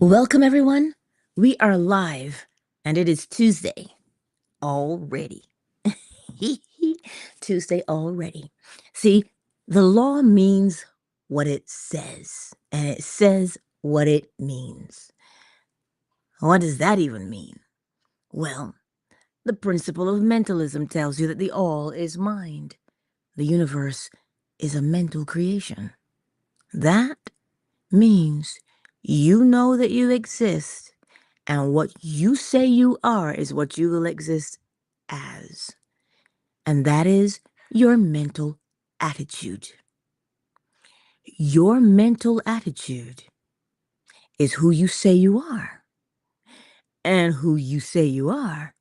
Welcome, everyone. We are live, and it is Tuesday already. Tuesday already. See, the law means what it says, and it says what it means. What does that even mean? Well, the principle of mentalism tells you that the all is mind. The universe is a mental creation. That means you know that you exist. And what you say you are is what you will exist as. And that is your mental attitude. Your mental attitude is who you say you are. And who you say you are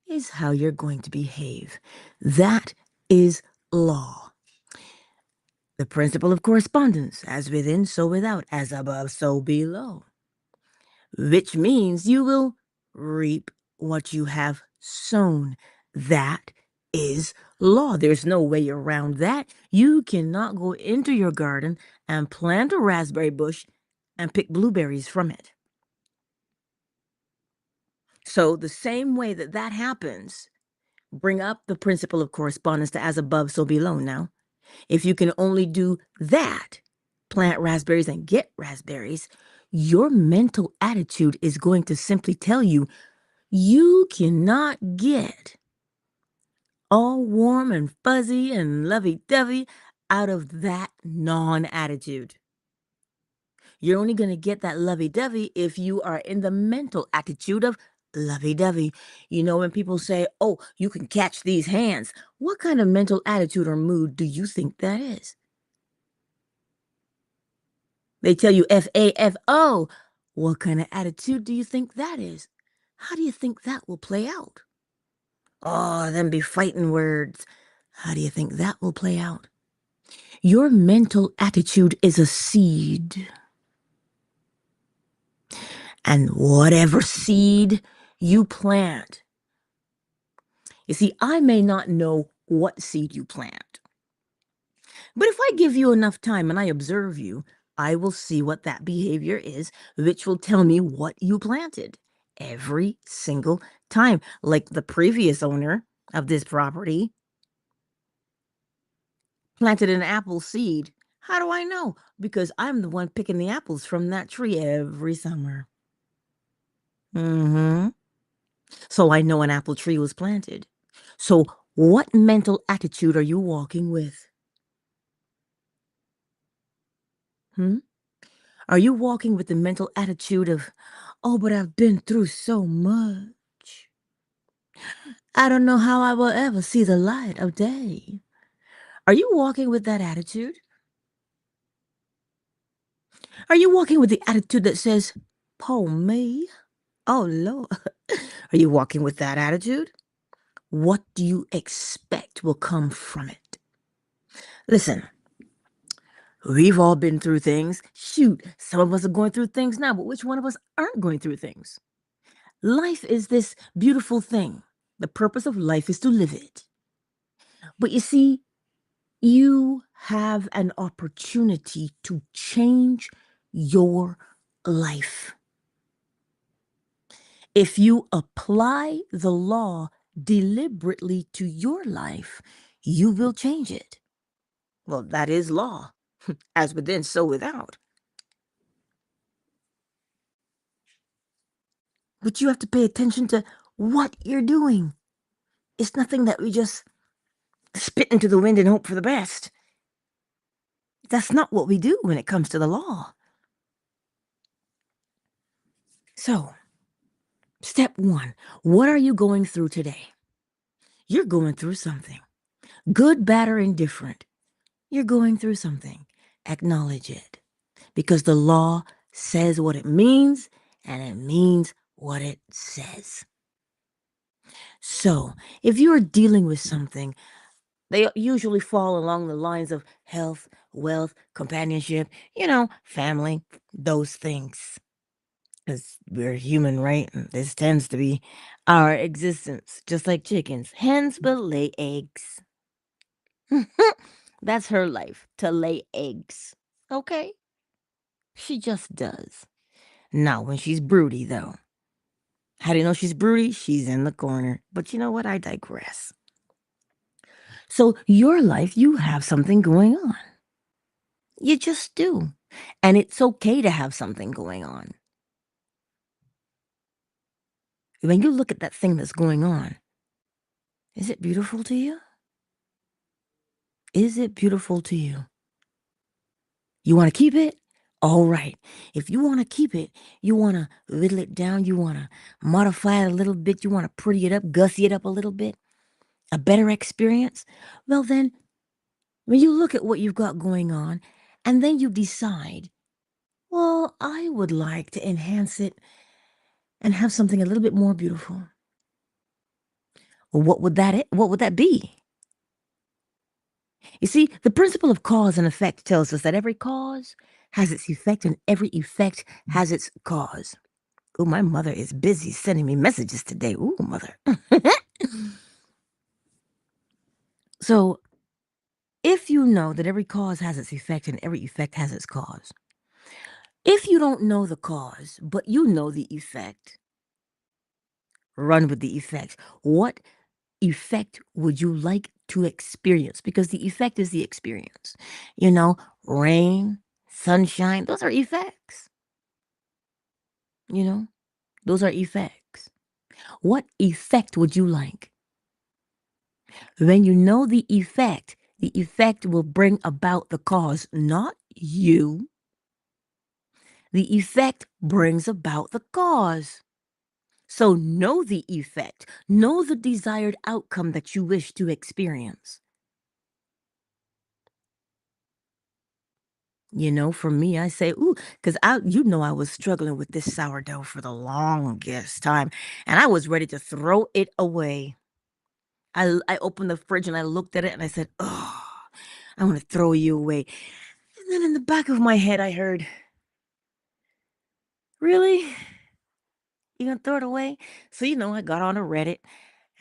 is how you're going to behave. That is law. The principle of correspondence, as within, so without, as above, so below. Which means you will reap what you have sown. That is law. There's no way around that. You cannot go into your garden and plant a raspberry bush and pick blueberries from it. So, the same way that that happens, bring up the principle of correspondence to as above, so below now. If you can only do that, plant raspberries and get raspberries, your mental attitude is going to simply tell you you cannot get all warm and fuzzy and lovey-dovey out of that non-attitude. You're only going to get that lovey-dovey if you are in the mental attitude of lovey-dovey. You know, when people say, oh, you can catch these hands, what kind of mental attitude or mood do you think that is? They tell you F-A-F-O. What kind of attitude do you think that is? How do you think that will play out? Oh, them be fighting words. How do you think that will play out? Your mental attitude is a seed. And whatever seed you plant, you see, I may not know what seed you plant, but if I give you enough time and I observe you, I will see what that behavior is, which will tell me what you planted every single time. Like the previous owner of this property planted an apple seed. How do I know? Because I'm the one picking the apples from that tree every summer. Mm-hmm. So I know an apple tree was planted. So what mental attitude are you walking with? Hmm? Are you walking with the mental attitude of, oh, but I've been through so much. I don't know how I will ever see the light of day. Are you walking with that attitude? Are you walking with the attitude that says, "Po me? Oh, Lord." Are you walking with that attitude? What do you expect will come from it? Listen, we've all been through things. Shoot, some of us are going through things now, but which one of us aren't going through things? Life is this beautiful thing. The purpose of life is to live it. But you see, you have an opportunity to change your life. If you apply the law deliberately to your life, you will change it. Well, that is law. As within, so without. But you have to pay attention to what you're doing. It's nothing that we just spit into the wind and hope for the best. That's not what we do when it comes to the law. So, step one, what are you going through today? You're going through something. Good, bad, or indifferent. You're going through something. Acknowledge it. Because the law says what it means, and it means what it says. So, if you're dealing with something, they usually fall along the lines of health, wealth, companionship, family, those things. Because we're human, right? And this tends to be our existence, just like chickens. Hens will lay eggs. That's her life, to lay eggs. Okay? She just does. Not when she's broody, though. How do you know she's broody? She's in the corner. But you know what? I digress. So, your life, you have something going on. You just do. And it's okay to have something going on. When you look at that thing that's going on, is it beautiful to you? Is it beautiful to you? You want to keep it? All right. If you want to keep it, you want to whittle it down, you want to modify it a little bit, you want to pretty it up, gussy it up a little bit, a better experience. Well, then, when you look at what you've got going on, and then you decide, well, I would like to enhance it and have something a little bit more beautiful. Well, what would that be? You see, the principle of cause and effect tells us that every cause has its effect and every effect has its cause. Oh, my mother is busy sending me messages today. Ooh, mother. So, if you know that every cause has its effect and every effect has its cause, if you don't know the cause, but you know the effect, run with the effect. What effect would you like to experience? Because the effect is the experience. You know, rain, sunshine, those are effects. You know, those are effects. What effect would you like? When you know the effect will bring about the cause, not you. The effect brings about the cause. So know the effect, know the desired outcome that you wish to experience. You know, for me, I say, ooh, because I was struggling with this sourdough for the longest time, and I was ready to throw it away. I opened the fridge and I looked at it and I said, oh, I want to throw you away. And then in the back of my head, I heard, really? You gonna throw it away? So, I got on a Reddit,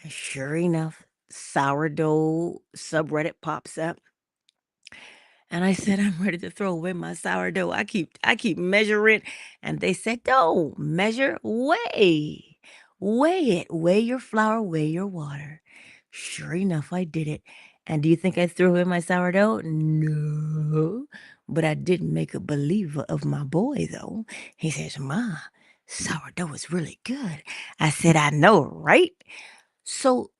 and sure enough, sourdough subreddit pops up. And I said, I'm ready to throw away my sourdough. I keep measuring. And they said, don't measure, weigh. Weigh it. Weigh your flour, weigh your water. Sure enough, I did it. And do you think I threw away my sourdough? No. But I didn't make a believer of my boy, though. He says, Ma, sourdough is really good. I said, I know, right? So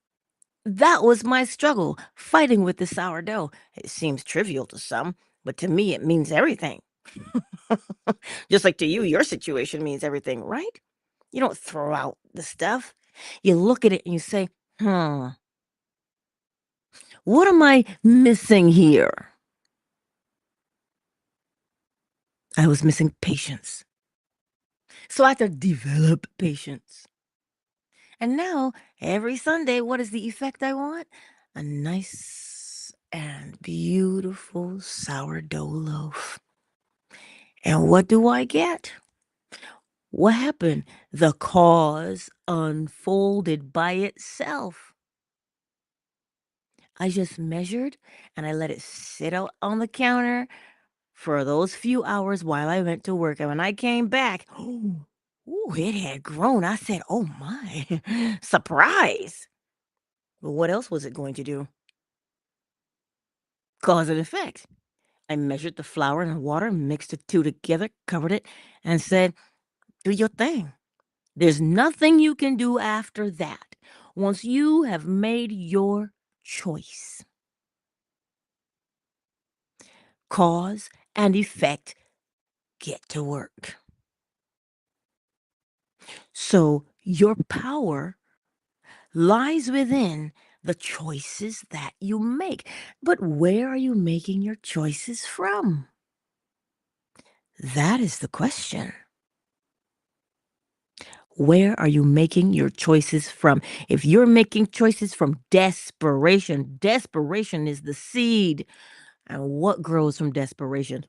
that was my struggle, fighting with the sourdough. It seems trivial to some, but to me, it means everything. Just like to you, your situation means everything, right? You don't throw out the stuff. You look at it and you say, what am I missing here? I was missing patience. So I had to develop patience. And now, every Sunday, what is the effect I want? A nice and beautiful sourdough loaf. And what do I get? What happened? The cause unfolded by itself. I just measured and I let it sit out on the counter for those few hours while I went to work. And when I came back, ooh, it had grown. I said, oh my, surprise. But what else was it going to do? Cause and effect. I measured the flour and the water, mixed the two together, covered it, and said, do your thing. There's nothing you can do after that once you have made your choice. Cause and effect get to work. So your power lies within the choices that you make. But where are you making your choices from? That is the question. Where are you making your choices from? If you're making choices from desperation, desperation is the seed. And what grows from desperation?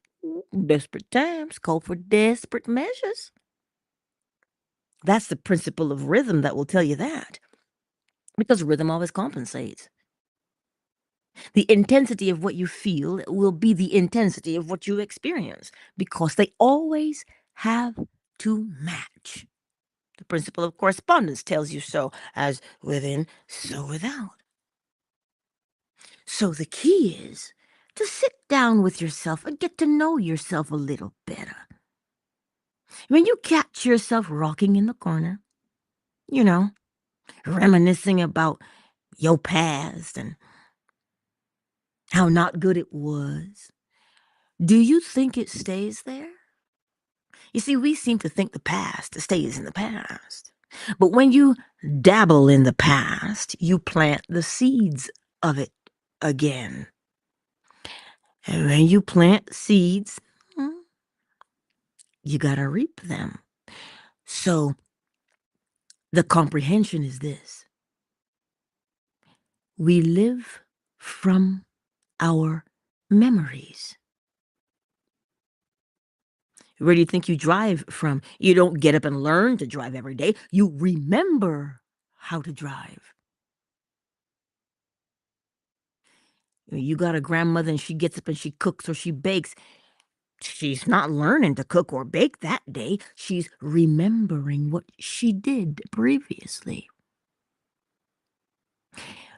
Desperate times call for desperate measures. That's the principle of rhythm that will tell you that. Because rhythm always compensates. The intensity of what you feel will be the intensity of what you experience because they always have to match. The principle of correspondence tells you so, as within, so without. So the key is to sit down with yourself and get to know yourself a little better. When you catch yourself rocking in the corner, you know, reminiscing about your past and how not good it was, do you think it stays there? You see, we seem to think the past stays in the past. But when you dabble in the past, you plant the seeds of it again. And when you plant seeds, you got to reap them. So the comprehension is this: we live from our memories. Where do you think you drive from? You don't get up and learn to drive every day. You remember how to drive. You got a grandmother and she gets up and she cooks or she bakes. She's not learning to cook or bake that day. She's remembering what she did previously.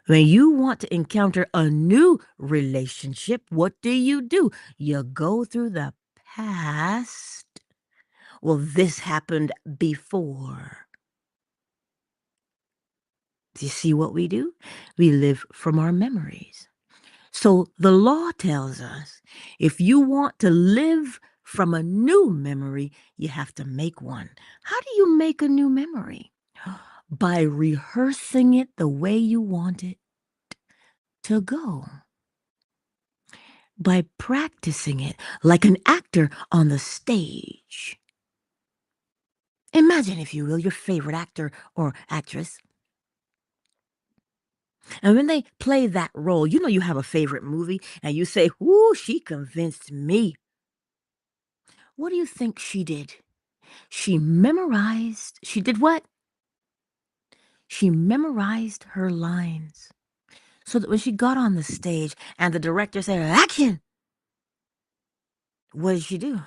When you want to encounter a new relationship, what do? You go through the past. Well, this happened before. Do you see what we do? We live from our memories. So the law tells us if you want to live from a new memory, you have to make one. How do you make a new memory? By rehearsing it the way you want it to go. By practicing it like an actor on the stage. Imagine, if you will, your favorite actor or actress. And when they play that role, you know you have a favorite movie, and you say, "Whoo, she convinced me." What do you think she did? She did what? She memorized her lines. So that when she got on the stage and the director said, "Action!" What did she do?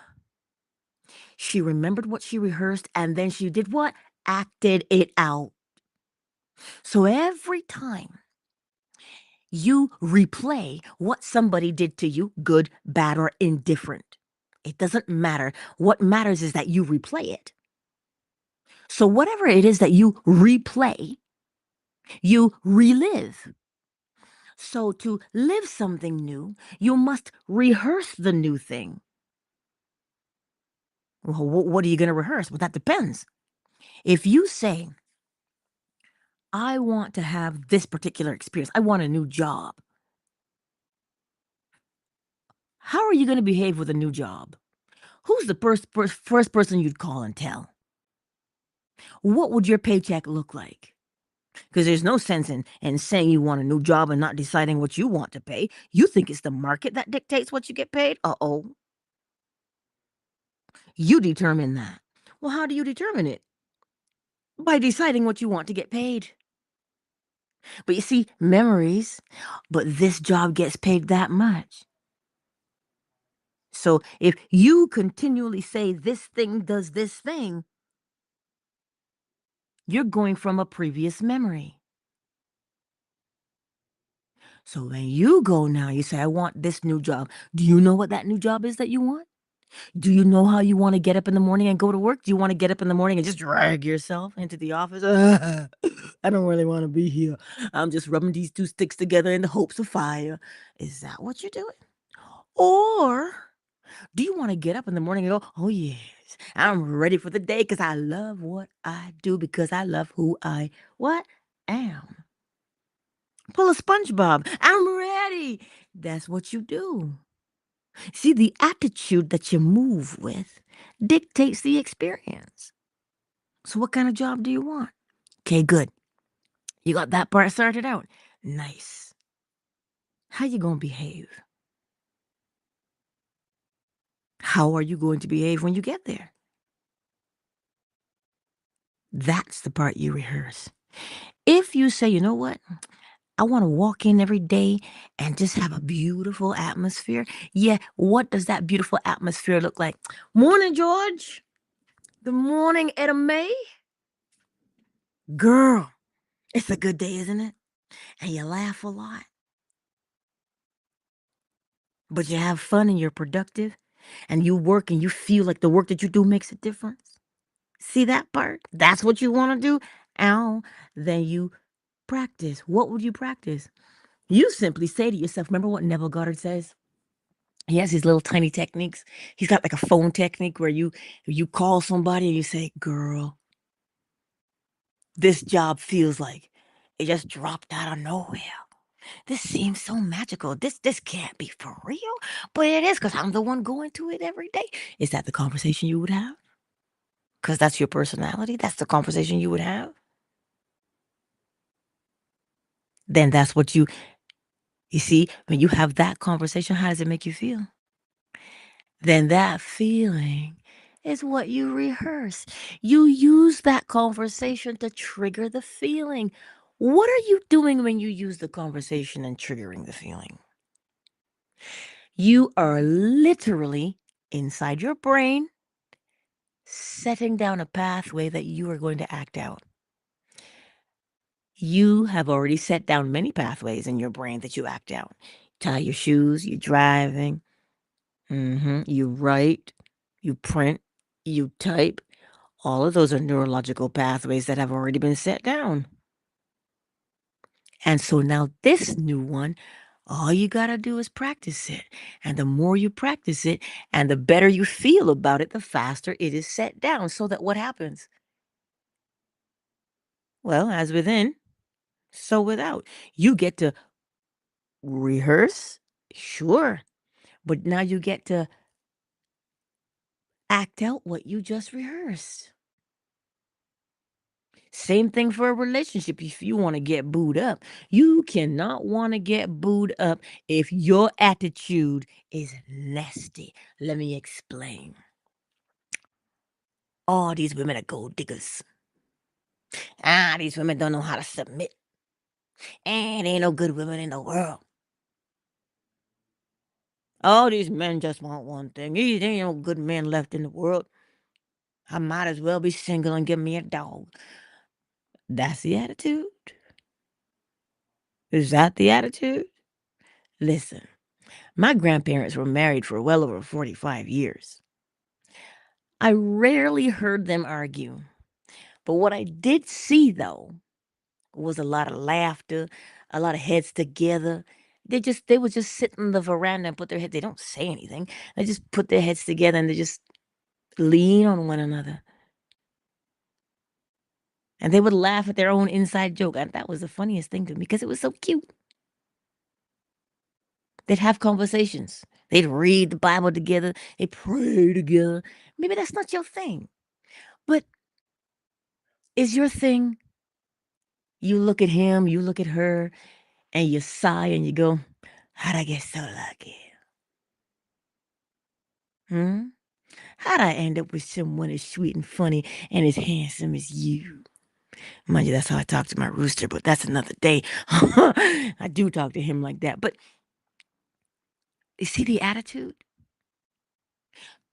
She remembered what she rehearsed, and then she did what? Acted it out. So every time you replay what somebody did to you, good, bad, or indifferent, it doesn't matter. What matters is that you replay it. So whatever it is that you replay, you relive. So to live something new, you must rehearse the new thing. Well, what are you going to rehearse? Well, that depends. If you say, "I want to have this particular experience, I want a new job," how are you going to behave with a new job? Who's the first person you'd call and tell? What would your paycheck look like? Because there's no sense in saying you want a new job and not deciding what you want to pay. You think it's the market that dictates what you get paid? Uh-oh. You determine that. Well, how do you determine it? By deciding what you want to get paid. But you see, memories, but this job gets paid that much. So if you continually say this thing does this thing, you're going from a previous memory. So when you go now, you say, "I want this new job." Do you know what that new job is that you want? Do you know how you want to get up in the morning and go to work? Do you want to get up in the morning and just drag yourself into the office? I don't really want to be here. I'm just rubbing these two sticks together in the hopes of fire. Is that what you're doing? Or do you want to get up in the morning and go, "Oh, yes, I'm ready for the day because I love what I do, because I love who I what am." Pull a SpongeBob. I'm ready. That's what you do. See, the attitude that you move with dictates the experience. So what kind of job do you want? Okay, good. You got that part sorted out. Nice. How you going to behave? How are you going to behave when you get there? That's the part you rehearse. If you say, "You know what? I want to walk in every day and just have a beautiful atmosphere." Yeah, what does that beautiful atmosphere look like? "Morning, George. Good morning, Etta May. Girl, it's a good day, isn't it? And you laugh a lot, but you have fun and you're productive and you work and you feel like the work that you do makes a difference. See that part? That's what you want to do? Ow. Then you practice. What would you practice? You simply say to yourself, remember what Neville Goddard says? He has these little tiny techniques. He's got like a phone technique where you call somebody and you say, girl, this job feels like it just dropped out of nowhere. This seems so magical. This can't be for real, but it is because I'm the one going to it every day. Is that the conversation you would have? Because that's your personality. That's the conversation you would have. Then that's what you see when you have that conversation. How does it make you feel? Then that feeling is what you rehearse. You use that conversation to trigger the feeling. What are you doing when you use the conversation and triggering the feeling? You are literally inside your brain setting down a pathway that you are going to act out. You have already set down many pathways in your brain that you act out. Tie your shoes, you're driving, you write, you print, you type. All of those are neurological pathways that have already been set down. And so now this new one, all you got to do is practice it. And the more you practice it and the better you feel about it, the faster it is set down. So that what happens? Well, as within, so without. You get to rehearse, sure, but now you get to act out what you just rehearsed. Same thing for a relationship. If you want to get booed up, you cannot want to get booed up if your attitude is nasty. Let me explain. All these women are gold diggers. These women don't know how to submit. And ain't no good women in the world. All these men just want one thing. There ain't no good men left in the world. I might as well be single and give me a dog. That's the attitude. Is that the attitude? Listen, my grandparents were married for well over 45 years. I rarely heard them argue. But what I did see, though, was a lot of laughter, a lot of heads together. They would just sit on the veranda and put their head. They don't say anything. They just put their heads together and they just lean on one another. And they would laugh at their own inside joke. And that was the funniest thing to me because it was so cute. They'd have conversations. They'd read the Bible together. They pray together. Maybe that's not your thing. But is your thing you look at him, you look at her, and you sigh and you go, how'd I get so lucky? Hmm? How'd I end up with someone as sweet and funny and as handsome as you? Mind you, that's how I talk to my rooster, but that's another day. I do talk to him like that. But you see the attitude?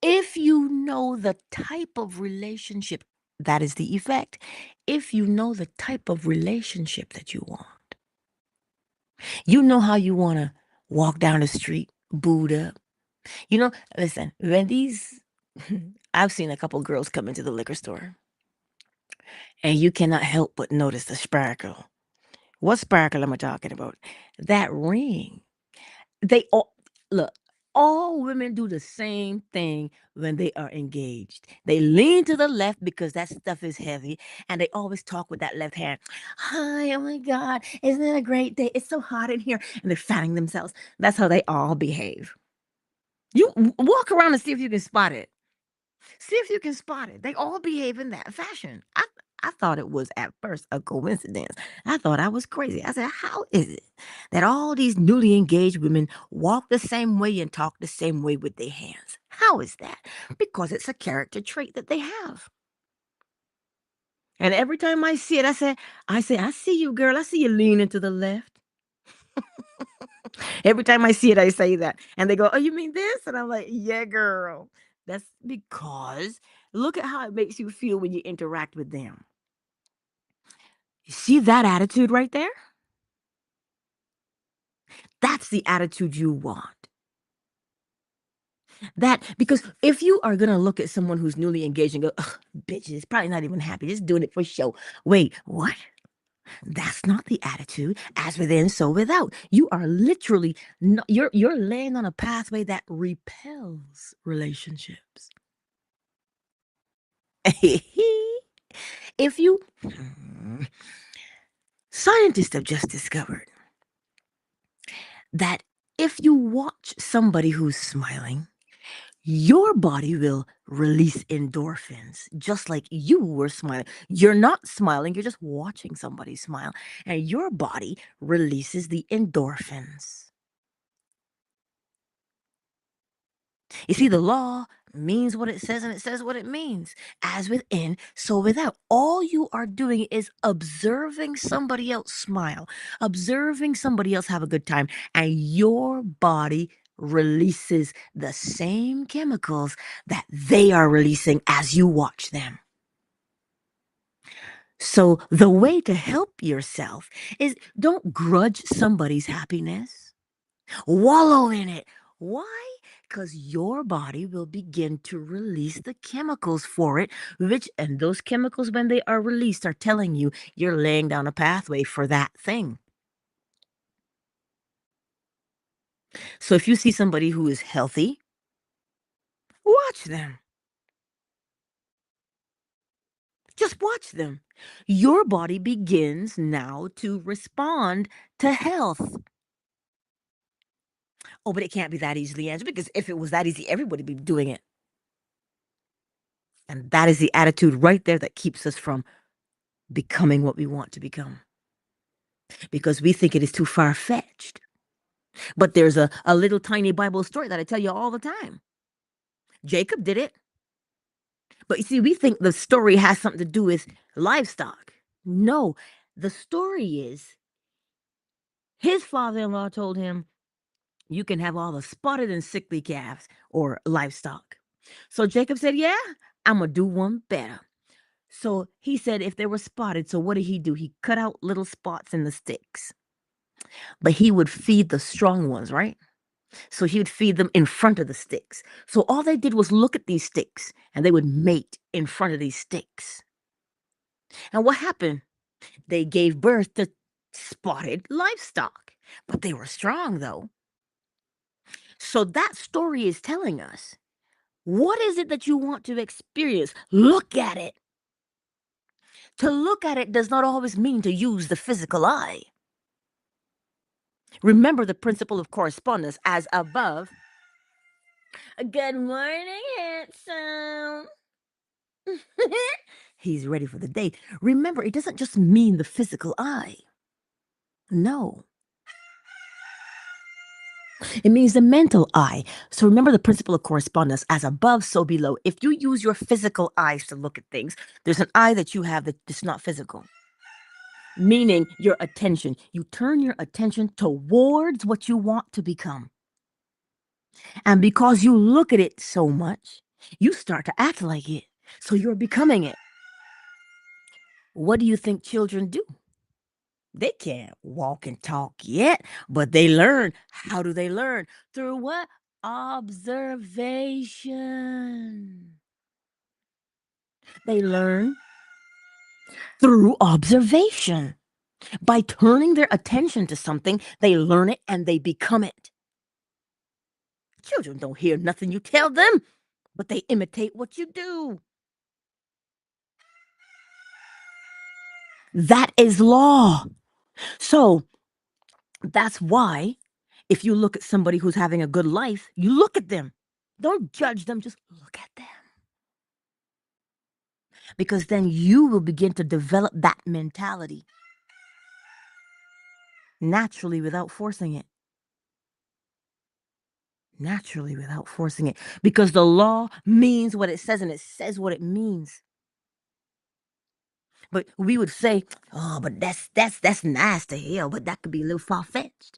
If you know the type of relationship, that is the effect. If you know the type of relationship that you want, you know how you want to walk down the street, booed up. Listen, when these, I've seen a couple girls come into the liquor store, and you cannot help but notice the sparkle. What sparkle am I talking about? That ring. They all look, all women do the same thing when they are engaged. They lean to the left because that stuff is heavy, and they always talk with that left hand. Hi, oh my God, isn't it a great day? It's so hot in here. And they're fanning themselves. That's how they all behave. You walk around and see if you can spot it. See if you can spot it. They all behave in that fashion. I thought it was at first a coincidence. I thought I was crazy. I said, how is it that all these newly engaged women walk the same way and talk the same way with their hands? How is that? Because it's a character trait that they have. And every time I see it, I see you, girl. I see you leaning to the left. Every time I see it, I say that. And they go, oh, you mean this? And I'm like, yeah, girl. That's because Look at how it makes you feel when you interact with them. You see that attitude right there? That's the attitude you want. That because if you are gonna look at someone who's newly engaged and go, ugh, bitch is probably not even happy, just doing it for show. Wait, what? That's not the attitude. As within, so without. You are literally not, you're laying on a pathway that repels relationships. If you scientists have just discovered that if you watch somebody who's smiling, your body will release endorphins just like you were smiling. You're not smiling, you're just watching somebody smile, and your body releases the endorphins. You see, the law means what it says and it says what it means. As within, so without. All you are doing is observing somebody else smile, observing somebody else have a good time, and your body releases the same chemicals that they are releasing as you watch them. So, the way to help yourself is don't grudge somebody's happiness. Wallow in it. Why? Because your body will begin to release the chemicals for it, and those chemicals, when they are released, are telling you you're laying down a pathway for that thing. So if you see somebody who is healthy, watch them. Just watch them. Your body begins now to respond to health. Oh, but it can't be that easily answered because if it was that easy, everybody would be doing it. And that is the attitude right there that keeps us from becoming what we want to become because we think it is too far fetched. But there's a little tiny Bible story that I tell you all the time. Jacob did it. But you see, we think the story has something to do with livestock. No, the story is his father in law told him, you can have all the spotted and sickly calves or livestock. So Jacob said, yeah, I'm going to do one better. So he said, if they were spotted, so what did he do? He cut out little spots in the sticks, but he would feed the strong ones, right? So he would feed them in front of the sticks. So all they did was look at these sticks and they would mate in front of these sticks. And what happened? They gave birth to spotted livestock, but they were strong though. So that story is telling us, what is it that you want to experience? Look at it. To look at it does not always mean to use the physical eye. Remember the principle of correspondence as above. Good morning, handsome. He's ready for the day. Remember, it doesn't just mean the physical eye. No, it means the mental eye. So remember the principle of correspondence as above, so below. If you use your physical eyes to look at things, there's an eye that you have that's not physical, meaning your attention. You turn your attention towards what you want to become. And because you look at it so much, you start to act like it. So you're becoming it. What do you think children do? They can't walk and talk yet, but they learn. How do they learn? Through what? Observation. They learn through observation. By turning their attention to something, they learn it and they become it. Children don't hear nothing you tell them, but they imitate what you do. That is law. So that's why if you look at somebody who's having a good life, you look at them. Don't judge them, just look at them. Because then you will begin to develop that mentality naturally without forcing it. Naturally without forcing it. Because the law means what it says and it says what it means. But we would say, oh, but that's nice to hear, but that could be a little far-fetched.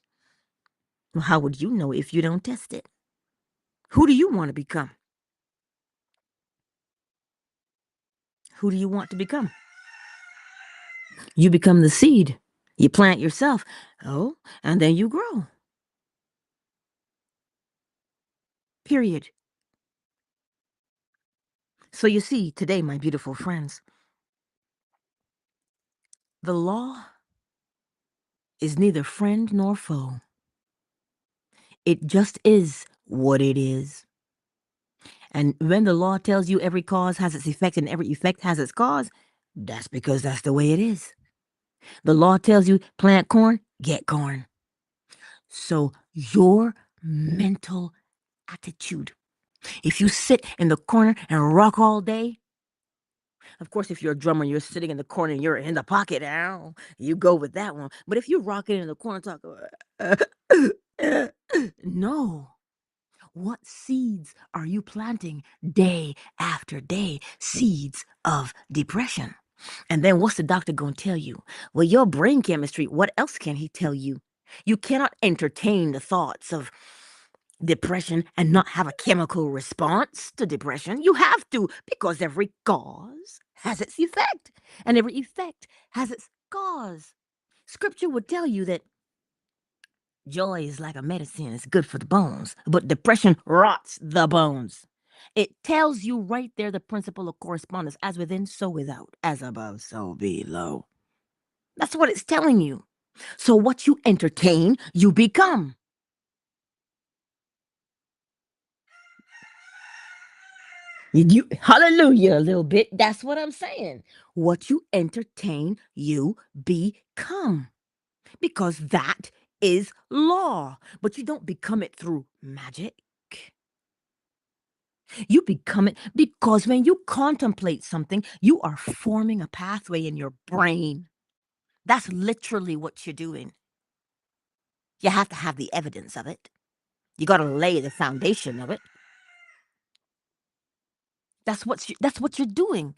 Well, how would you know if you don't test it? Who do you want to become? who do you want to become? You become the seed. You plant yourself. Oh, and then you grow. Period. So you see, today, my beautiful friends, the law is neither friend nor foe. It just is what it is. And when the law tells you every cause has its effect and every effect has its cause, that's because that's the way it is. The law tells you plant corn, get corn. So your mental attitude, if you sit in the corner and rock all day, of course, if you're a drummer, you're sitting in the corner and you're in the pocket, ow, you go with that one. But if you're rocking in the corner, talk, no. What seeds are you planting day after day? Seeds of depression. And then what's the doctor going to tell you? Well, your brain chemistry, what else can he tell you? You cannot entertain the thoughts of depression and not have a chemical response to depression. You have to, because every cause has its effect, and every effect has its cause. Scripture would tell you that joy is like a medicine, it's good for the bones, but depression rots the bones. It tells you right there the principle of correspondence, as within, so without, as above, so below. That's what it's telling you. So what you entertain, you become. Hallelujah, a little bit. That's what I'm saying. What you entertain, you become. Because that is law. But you don't become it through magic. You become it because when you contemplate something, you are forming a pathway in your brain. That's literally what you're doing. You have to have the evidence of it. You got to lay the foundation of it. That's what you're doing.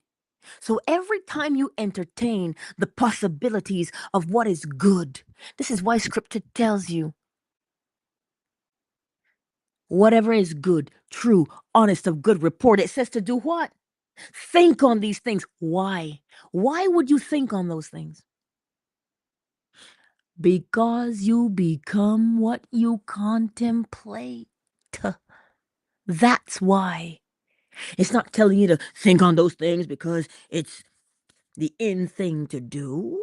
So every time you entertain the possibilities of what is good, this is why scripture tells you whatever is good, true, honest, of good report. It says to do what? Think on these things. Why? Why would you think on those things? Because you become what you contemplate. That's why. It's not telling you to think on those things because it's the in thing to do.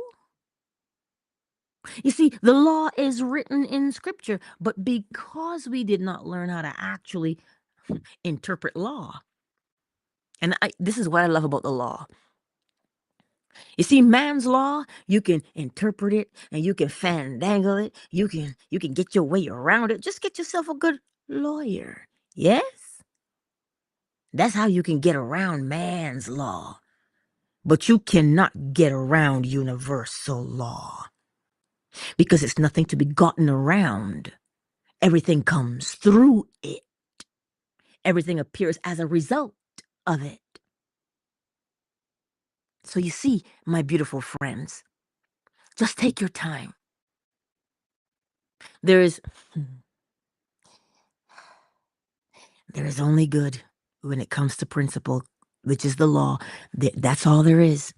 You see, the law is written in scripture, but because we did not learn how to actually interpret law, and this is what I love about the law. You see, man's law, you can interpret it and you can fandangle it. You can get your way around it. Just get yourself a good lawyer. Yes? That's how you can get around man's law. But you cannot get around universal law because it's nothing to be gotten around. Everything comes through it. Everything appears as a result of it. So you see, my beautiful friends, just take your time. There is only good when it comes to principle, which is the law. That's all there is.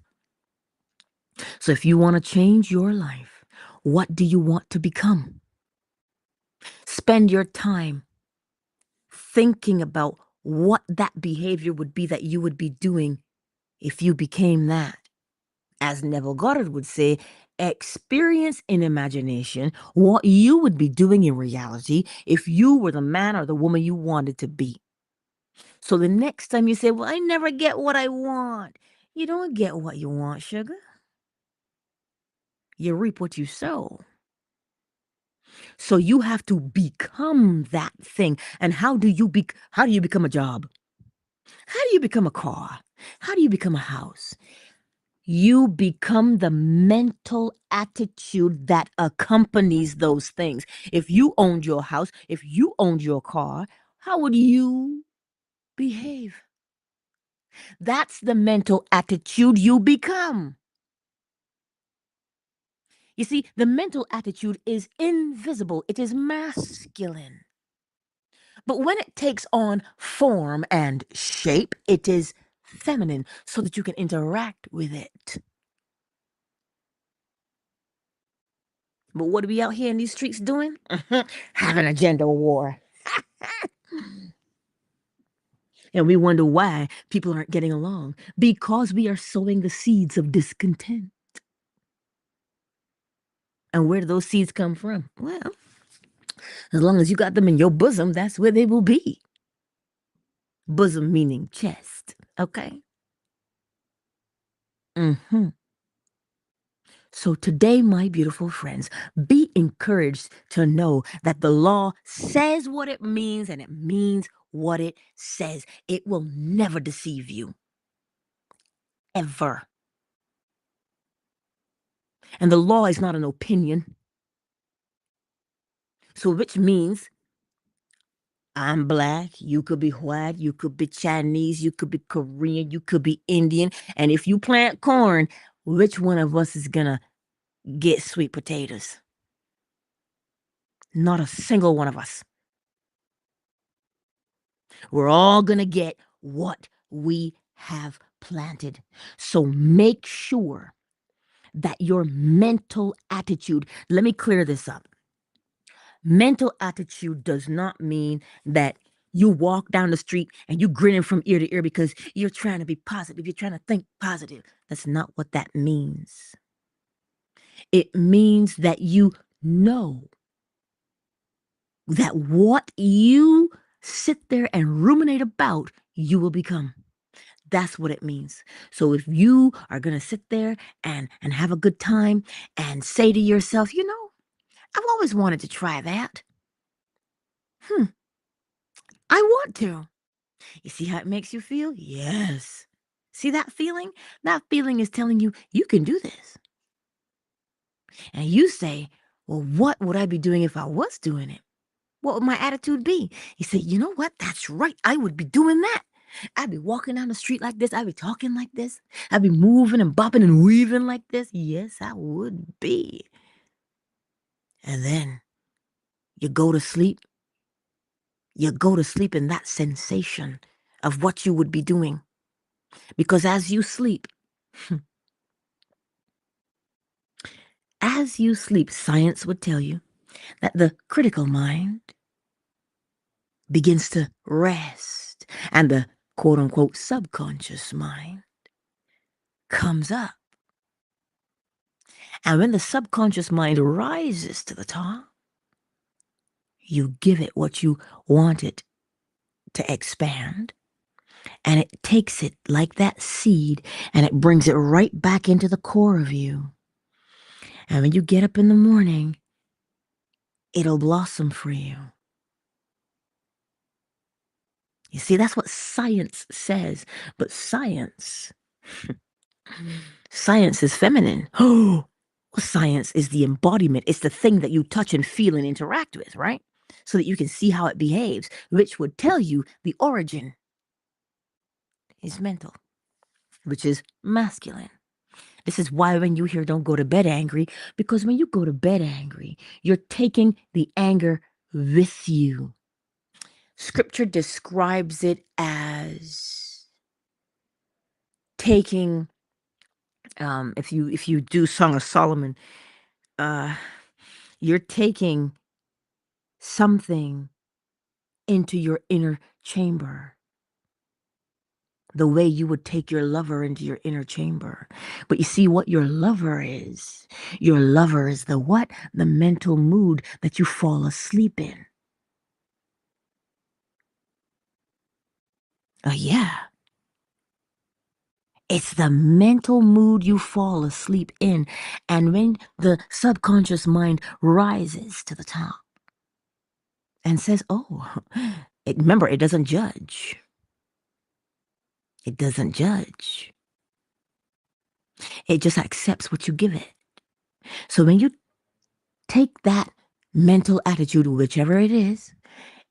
So if you want to change your life, what do you want to become? Spend your time thinking about what that behavior would be that you would be doing if you became that. As Neville Goddard would say, experience in imagination what you would be doing in reality if you were the man or the woman you wanted to be. So the next time you say, well, I never get what I want, you don't get what you want, sugar. You reap what you sow. So you have to become that thing. And how do you become a job? How do you become a car? How do you become a house? You become the mental attitude that accompanies those things. If you owned your house, if you owned your car, how would you behave? That's the mental attitude you become. You see, the mental attitude is invisible. It is masculine. But when it takes on form and shape, it is feminine so that you can interact with it. But what are we out here in these streets doing? Having a gender war. And we wonder why people aren't getting along. Because we are sowing the seeds of discontent. And where do those seeds come from? Well, as long as you got them in your bosom, that's where they will be. Bosom meaning chest, okay? So today, my beautiful friends, be encouraged to know that the law says what it means and it means what it says. It will never deceive you. Ever. And the law is not an opinion. So which means I'm black, you could be white, you could be Chinese, you could be Korean, you could be Indian. And if you plant corn, which one of us is gonna get sweet potatoes? Not a single one of us. We're all gonna get what we have planted. So make sure that your mental attitude, let me clear this up. Mental attitude does not mean that you walk down the street and you grinning from ear to ear because you're trying to be positive. You're trying to think positive. That's not what that means. It means that you know that what you sit there and ruminate about, you will become. That's what it means. So if you are going to sit there and have a good time and say to yourself, I've always wanted to try that. I want to. You see how it makes you feel? Yes. See that feeling? That feeling is telling you, you can do this. And you say, well, what would I be doing if I was doing it? What would my attitude be? You say, you know what? That's right. I would be doing that. I'd be walking down the street like this. I'd be talking like this. I'd be moving and bopping and weaving like this. Yes, I would be. And then you go to sleep. You go to sleep in that sensation of what you would be doing. Because as you sleep, science would tell you that the critical mind begins to rest and the quote unquote subconscious mind comes up. And when the subconscious mind rises to the top, you give it what you want it to expand. And it takes it like that seed and it brings it right back into the core of you. And when you get up in the morning, it'll blossom for you. You see, that's what science says. But science is feminine. Oh, science is the embodiment. It's the thing that you touch and feel and interact with, right? So that you can see how it behaves, which would tell you the origin is mental, which is masculine. This is why when you hear don't go to bed angry, because when you go to bed angry, you're taking the anger with you. Scripture describes it as taking, if you do Song of Solomon, you're taking something into your inner chamber, the way you would take your lover into your inner chamber. But you see what your lover is? Your lover is the what? The mental mood that you fall asleep in. Oh, yeah. It's the mental mood you fall asleep in. And when the subconscious mind rises to the top and says, oh, remember, it doesn't judge. It doesn't judge. It just accepts what you give it. So when you take that mental attitude, whichever it is,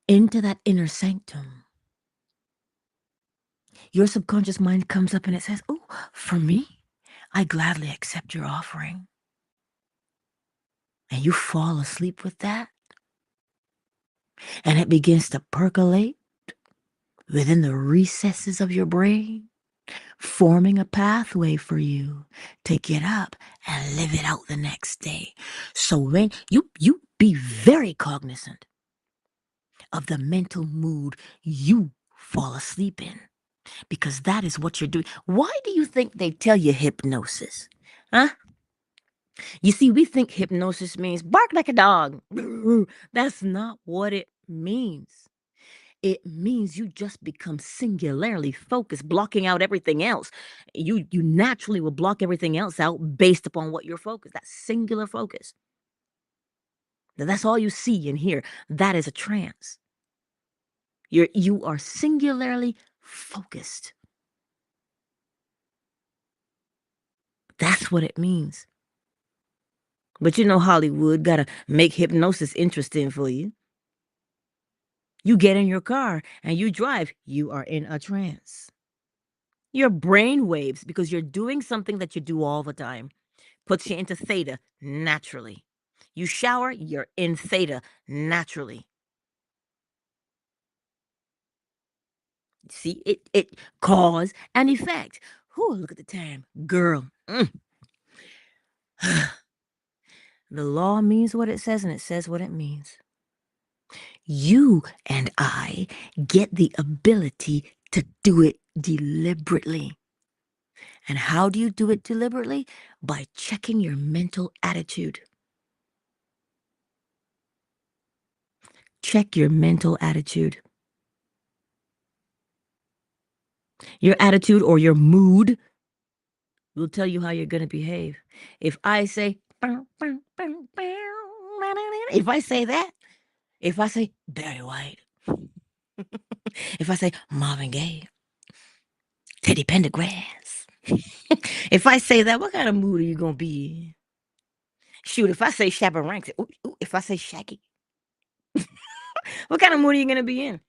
into that inner sanctum, your subconscious mind comes up and it says, oh, for me, I gladly accept your offering. And you fall asleep with that. And it begins to percolate within the recesses of your brain. forming a pathway for you to get up and live it out the next day. So when you be very cognizant of the mental mood you fall asleep in, because that is what you're doing. Why do you think they tell you hypnosis? Huh? You see, we think hypnosis means bark like a dog. That's not what it means. It means you just become singularly focused, blocking out everything else. You naturally will block everything else out based upon what you're focused. That singular focus. That's all you see and hear. That is a trance. You are singularly focused. That's what it means. But you know Hollywood gotta make hypnosis interesting for you. You get in your car and you drive, you are in a trance. Your brain waves, because you're doing something that you do all the time, puts you into theta naturally. You shower, you're in theta naturally. See, it cause and effect. Whew, look at the time. Girl. The law means what it says, and it says what it means. You and I get the ability to do it deliberately. And how do you do it deliberately? By checking your mental attitude. Check your mental attitude. Your attitude or your mood will tell you how you're going to behave. If I say, if I say that, if I say Barry White, if I say Marvin Gaye, Teddy Pendergrass, if I say that, what kind of mood are you going to be in? Shoot, if I say Shabba Ranks, if I say Shaggy, what kind of mood are you going to be in?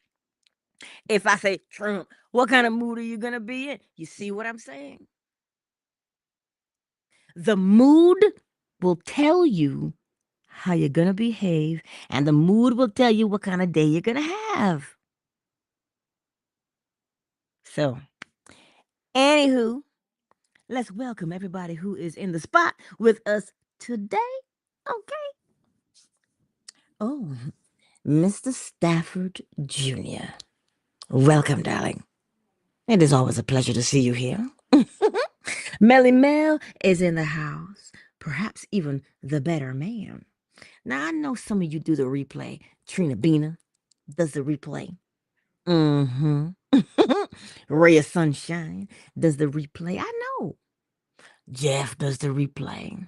If I say Trump, what kind of mood are you going to be in? You see what I'm saying? The mood will tell you how you're going to behave, and the mood will tell you what kind of day you're going to have. So, anywho, let's welcome everybody who is in the spot with us today. Okay. Oh, Mr. Stafford Jr. Welcome, darling. It is always a pleasure to see you here. Melly Mel is in the house, perhaps even the better man. Now, I know some of you do the replay. Trina Bina does the replay. Mm-hmm. Ray of Sunshine does the replay. I know. Jeff does the replay.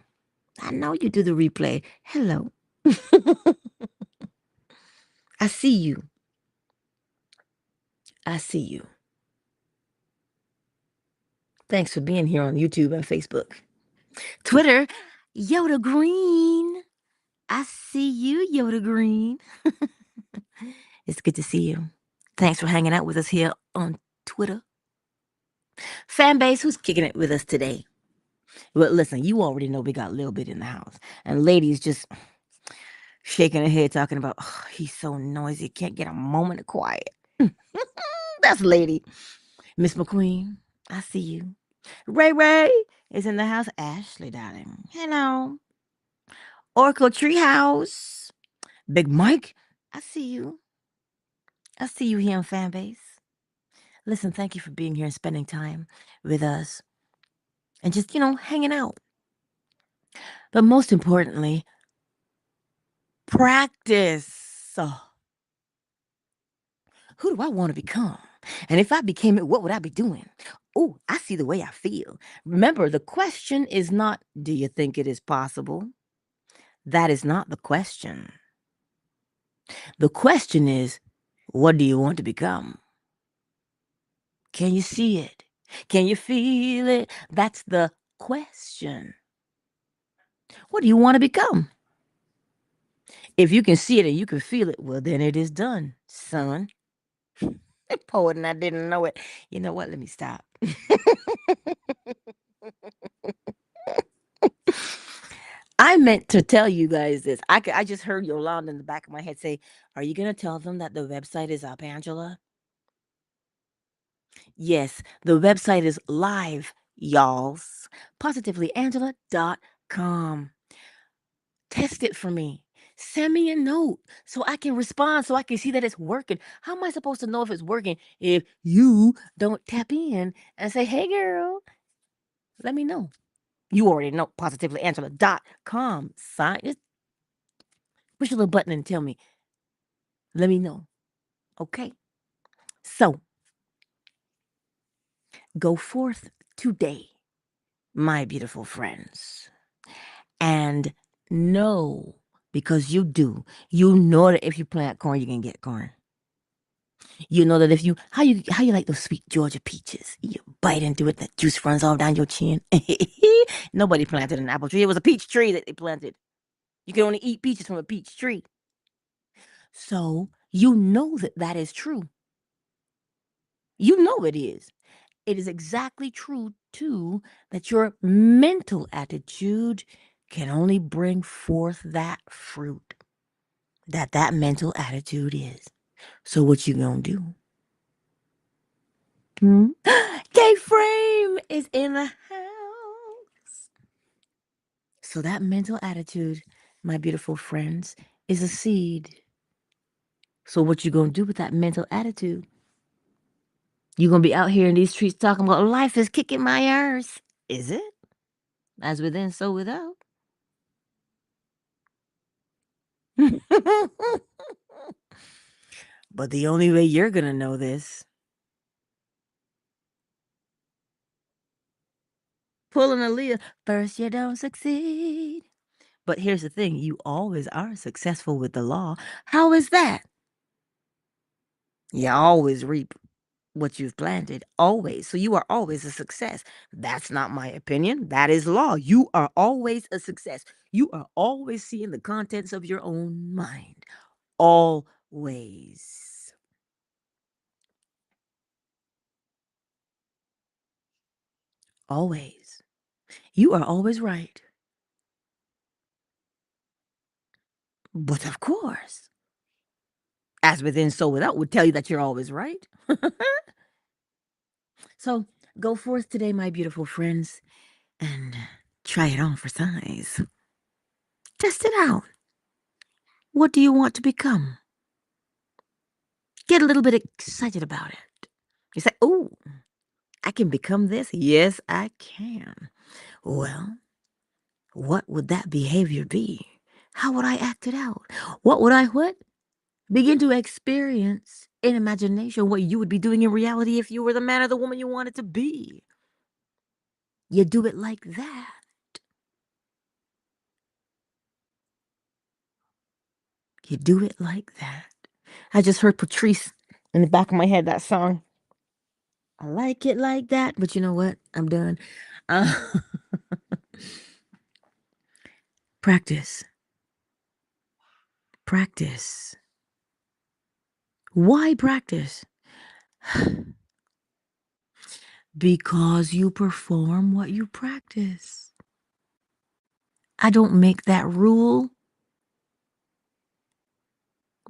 I know you do the replay. Hello. I see you. I see you. Thanks for being here on YouTube and Facebook. Twitter, Yoda Green. I see you, Yoda Green. It's good to see you. Thanks for hanging out with us here on Twitter. Fan base, who's kicking it with us today? Well, listen, you already know we got Lil Bit in the house. And ladies just shaking her head talking about, oh, he's so noisy, can't get a moment of quiet. That's Lady. Miss McQueen, I see you. Ray Ray is in the house. Ashley, darling. Hello. Oracle Treehouse. Big Mike, I see you. I see you here on Fanbase. Listen, thank you for being here and spending time with us. And just, hanging out. But most importantly, practice. Who do I want to become? And if I became it, what would I be doing? Oh, I see the way I feel. Remember, the question is not, do you think it is possible? That is not the question. The question is, what do you want to become? Can you see it? Can you feel it? That's the question. What do you want to become? If you can see it and you can feel it, well, then it is done, son. Poet, and I didn't know it. You know what? Let me stop. I meant to tell you guys this. I just heard Yolanda in the back of my head say, are you going to tell them that the website is up, Angela? Yes, the website is live, y'alls. PositivelyAngela.com. Test it for me. Send me a note so I can respond, so I can see that it's working. How am I supposed to know if it's working if you don't tap in and say, hey, girl, let me know? You already know, PositivelyAngela.com. Just push a little button and tell me. Let me know. Okay? So, go forth today, my beautiful friends, and know, because you know that if you plant corn, you can get corn. You know that if you how you like those sweet Georgia peaches, you bite into it, the juice runs all down your chin. Nobody planted an apple tree. It was a peach tree that they planted. You can only eat peaches from a peach tree. So you know that that is true. You know it is. It is exactly true, too, that your mental attitude can only bring forth that fruit that mental attitude is. So what you gonna do? K-Frame is in the house. So that mental attitude, my beautiful friends, is a seed. So what you gonna do with that mental attitude? You gonna be out here in these streets talking about life is kicking my ass. Is it? As within, so without. But the only way you're gonna know this, pulling a Leah, first you don't succeed. But here's the thing, you always are successful with the law. How is that? You always reap what you've planted, always. So you are always a success. That's not my opinion. That is law. You are always a success. You are always seeing the contents of your own mind. Always. Always. You are always right. But of course, as within, so without would tell you that you're always right. So go forth today, my beautiful friends, and try it on for size. Test it out. What do you want to become? Get a little bit excited about it. You say, oh, I can become this? Yes, I can. Well, what would that behavior be? How would I act it out? What would I what? Begin to experience in imagination what you would be doing in reality if you were the man or the woman you wanted to be. You do it like that. You do it like that. I just heard Patrice in the back of my head, that song. I like it like that. But you know what? I'm done. Uh, practice. Practice. Why practice? Because you perform what you practice. I don't make that rule.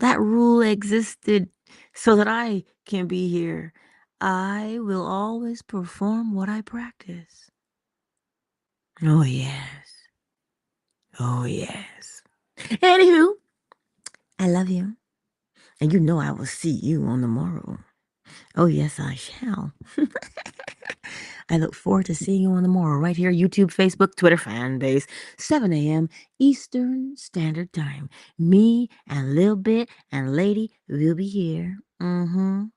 That rule existed so that I can be here. I will always perform what I practice. Oh, yes. Oh, yes. Anywho, I love you. And you know I will see you on the morrow. Oh, yes, I shall. I look forward to seeing you on the morrow right here, YouTube, Facebook, Twitter fan base, 7 a.m. Eastern Standard Time. Me and Lil Bit and Lady will be here. And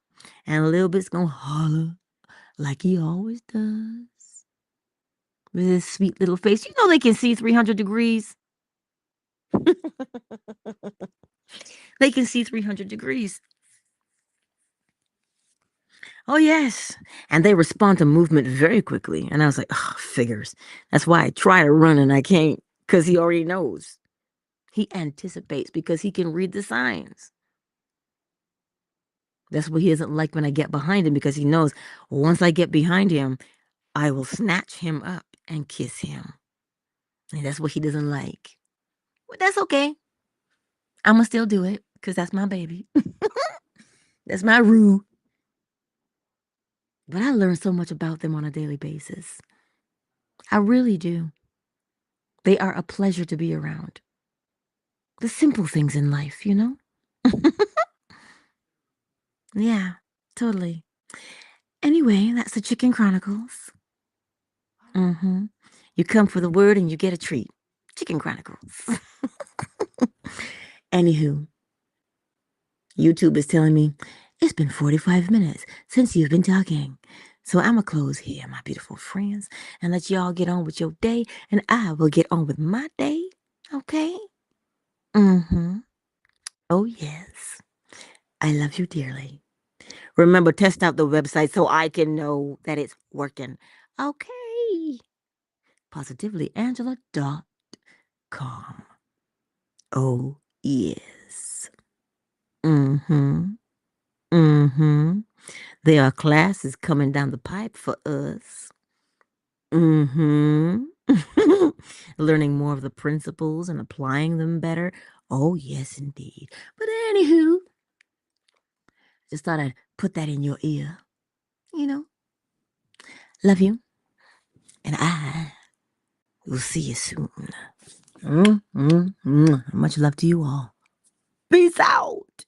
Lil Bit's gonna holler like he always does. With his sweet little face. You know they can see 300 degrees. They can see 300 degrees. Oh, yes. And they respond to movement very quickly. And I was like, oh, figures. That's why I try to run and I can't, because he already knows. He anticipates because he can read the signs. That's what he doesn't like when I get behind him, because he knows once I get behind him, I will snatch him up and kiss him. And that's what he doesn't like. But that's okay. I'm going to still do it because that's my baby. That's my Roo. But I learn so much about them on a daily basis. I really do. They are a pleasure to be around. The simple things in life, you know? Yeah, totally. Anyway, that's the Chicken Chronicles. Mm-hmm. You come for the word and you get a treat. Chicken Chronicles. Anywho, YouTube is telling me it's been 45 minutes since you've been talking. So I'm going to close here, my beautiful friends, and let y'all get on with your day, and I will get on with my day. Okay? Mm-hmm. Oh, yes. I love you dearly. Remember, test out the website so I can know that it's working. Okay. PositivelyAngela.com. Oh, yes. Mm-hmm. Mm-hmm. There are classes coming down the pipe for us. Mm-hmm. Learning more of the principles and applying them better. Oh, yes, indeed. But anywho, just thought I'd put that in your ear. You know, love you. And I will see you soon. Much love to you all. Peace out.